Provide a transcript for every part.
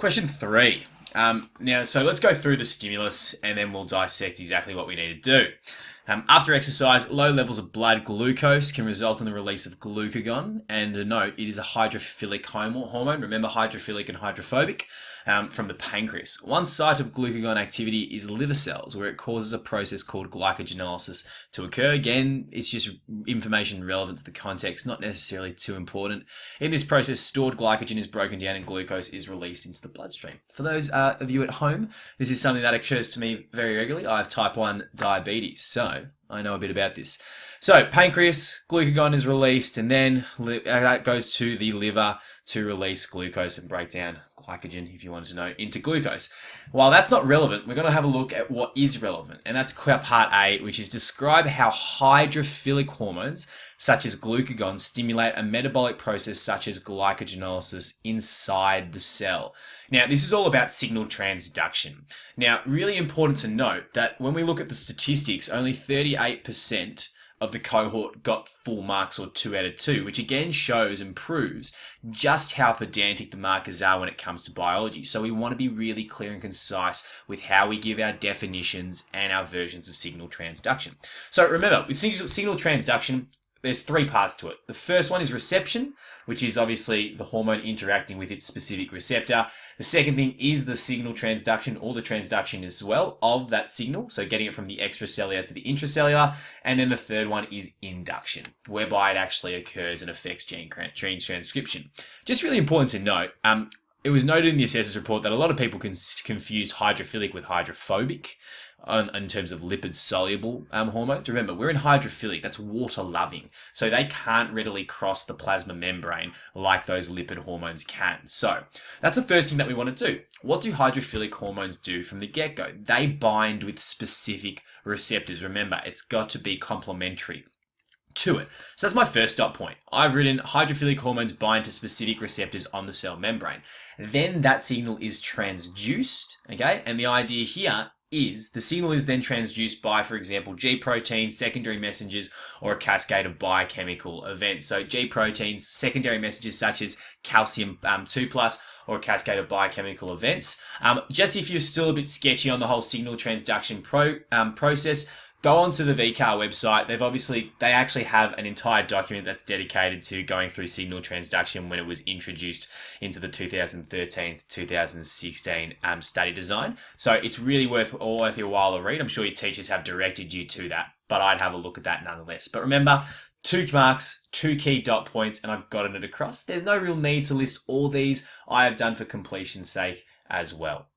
Question 3. So let's go through the stimulus and then we'll dissect exactly what we need to do. After exercise, low levels of blood glucose can result in the release of glucagon. And a note, it is a hydrophilic hormone. Remember, hydrophilic and hydrophobic from the pancreas. One site of glucagon activity is liver cells, where it causes a process called glycogenolysis to occur. Again, it's just information relevant to the context, not necessarily too important. In this process, stored glycogen is broken down and glucose is released into the bloodstream. For those of you at home, this is something that occurs to me very regularly. I have type 1 diabetes, so I know a bit about this. So pancreas, glucagon is released, and then that goes to the liver to release glucose and break down glycogen, if you wanted to know, into glucose. While that's not relevant, we're going to have a look at what is relevant, and that's part A, which is describe how hydrophilic hormones, such as glucagon, stimulate a metabolic process such as glycogenolysis inside the cell. Now, this is all about signal transduction. Now, really important to note that when we look at the statistics, only 38% of the cohort got full marks or 2 out of 2, which again shows and proves just how pedantic the markers are when it comes to biology. So we want to be really clear and concise with how we give our definitions and our versions of signal transduction. So remember, with signal transduction, there's 3 parts to it. The first one is reception, which is obviously the hormone interacting with its specific receptor. The second thing is the signal transduction, or the transduction as well, of that signal. So getting it from the extracellular to the intracellular. And then the third one is induction, whereby it actually occurs and affects gene transcription. Just really important to note, it was noted in the assessor's report that a lot of people confuse hydrophilic with hydrophobic in terms of lipid-soluble hormones. Remember, we're in hydrophilic, that's water-loving. So they can't readily cross the plasma membrane like those lipid hormones can. So that's the first thing that we want to do. What do hydrophilic hormones do from the get-go? They bind with specific receptors. Remember, it's got to be complementary to it. So that's my first dot point. I've written hydrophilic hormones bind to specific receptors on the cell membrane. Then that signal is transduced, okay? And the idea here is the signal is then transduced by, for example, G proteins, secondary messengers, or a cascade of biochemical events. So G proteins, secondary messages such as calcium 2+, or a cascade of biochemical events. Just if you're still a bit sketchy on the whole signal transduction process, go onto the VCAA website. They actually have an entire document that's dedicated to going through signal transduction when it was introduced into the 2013 to 2016 study design. So it's really worth your while to read. I'm sure your teachers have directed you to that, but I'd have a look at that nonetheless. But remember, 2 marks, 2 key dot points, and I've gotten it across. There's no real need to list all these. I have done for completion's sake as well.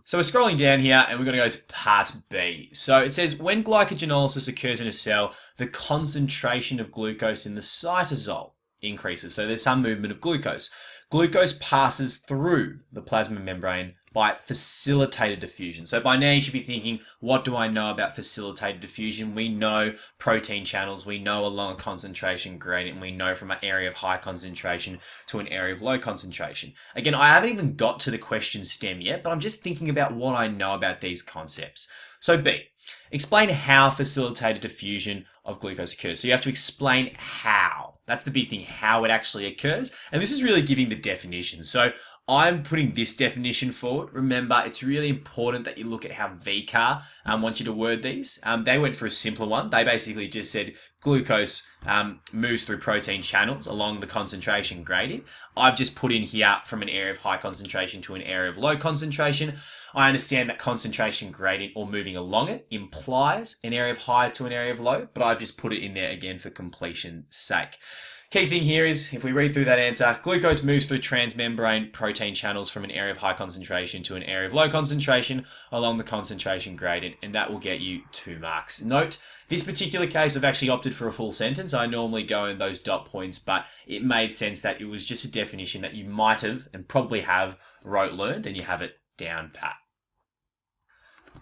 So we're scrolling down here and we're going to go to part B. So it says, when glycogenolysis occurs in a cell, the concentration of glucose in the cytosol increases. So there's some movement of glucose. Glucose passes through the plasma membrane by facilitated diffusion. So by now you should be thinking, what do I know about facilitated diffusion? We know protein channels, we know along a concentration gradient, and we know from an area of high concentration to an area of low concentration. Again, I haven't even got to the question stem yet, but I'm just thinking about what I know about these concepts. So B, explain how facilitated diffusion of glucose occurs. So you have to explain how. That's the big thing, how it actually occurs. And this is really giving the definition. So I'm putting this definition forward. Remember, it's really important that you look at how VCAA wants you to word these. They went for a simpler one. They basically just said glucose moves through protein channels along the concentration gradient. I've just put in here from an area of high concentration to an area of low concentration. I understand that concentration gradient, or moving along it, implies an area of high to an area of low, but I've just put it in there again for completion's sake. Key thing here is, if we read through that answer, glucose moves through transmembrane protein channels from an area of high concentration to an area of low concentration along the concentration gradient, and that will get you 2 marks. Note, this particular case, I've actually opted for a full sentence. I normally go in those dot points, but it made sense that it was just a definition that you might have, and probably have, learned, and you have it down pat.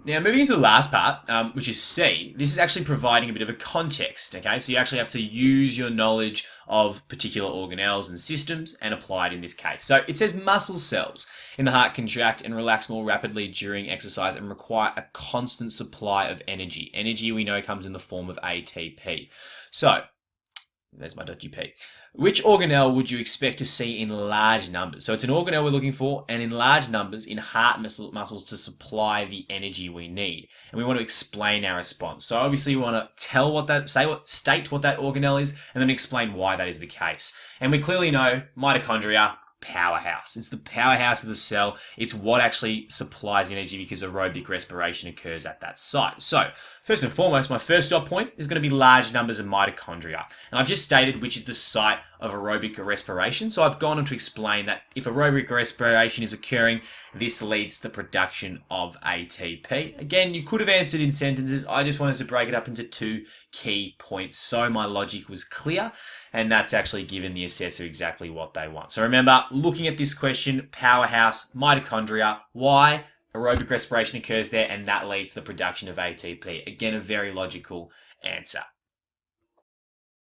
Now, moving into the last part, which is C, this is actually providing a bit of a context, okay? So you actually have to use your knowledge of particular organelles and systems and apply it in this case. So it says muscle cells in the heart contract and relax more rapidly during exercise and require a constant supply of energy. Energy, we know, comes in the form of ATP. So There's my .gp. Which organelle would you expect to see in large numbers? So it's an organelle we're looking for, and in large numbers in heart muscles to supply the energy we need. And we want to explain our response. So obviously we want to tell what that, state what that organelle is, and then explain why that is the case. And we clearly know mitochondria, powerhouse. It's the powerhouse of the cell. It's what actually supplies energy because aerobic respiration occurs at that site. So, first and foremost, my first dot point is going to be large numbers of mitochondria. And I've just stated which is the site of aerobic respiration. So I've gone on to explain that if aerobic respiration is occurring, this leads to the production of ATP. Again, you could have answered in sentences. I just wanted to break it up into 2 key points so my logic was clear. And that's actually given the assessor exactly what they want. So remember, looking at this question, powerhouse, mitochondria, why? Aerobic respiration occurs there, and that leads to the production of ATP. Again, a very logical answer.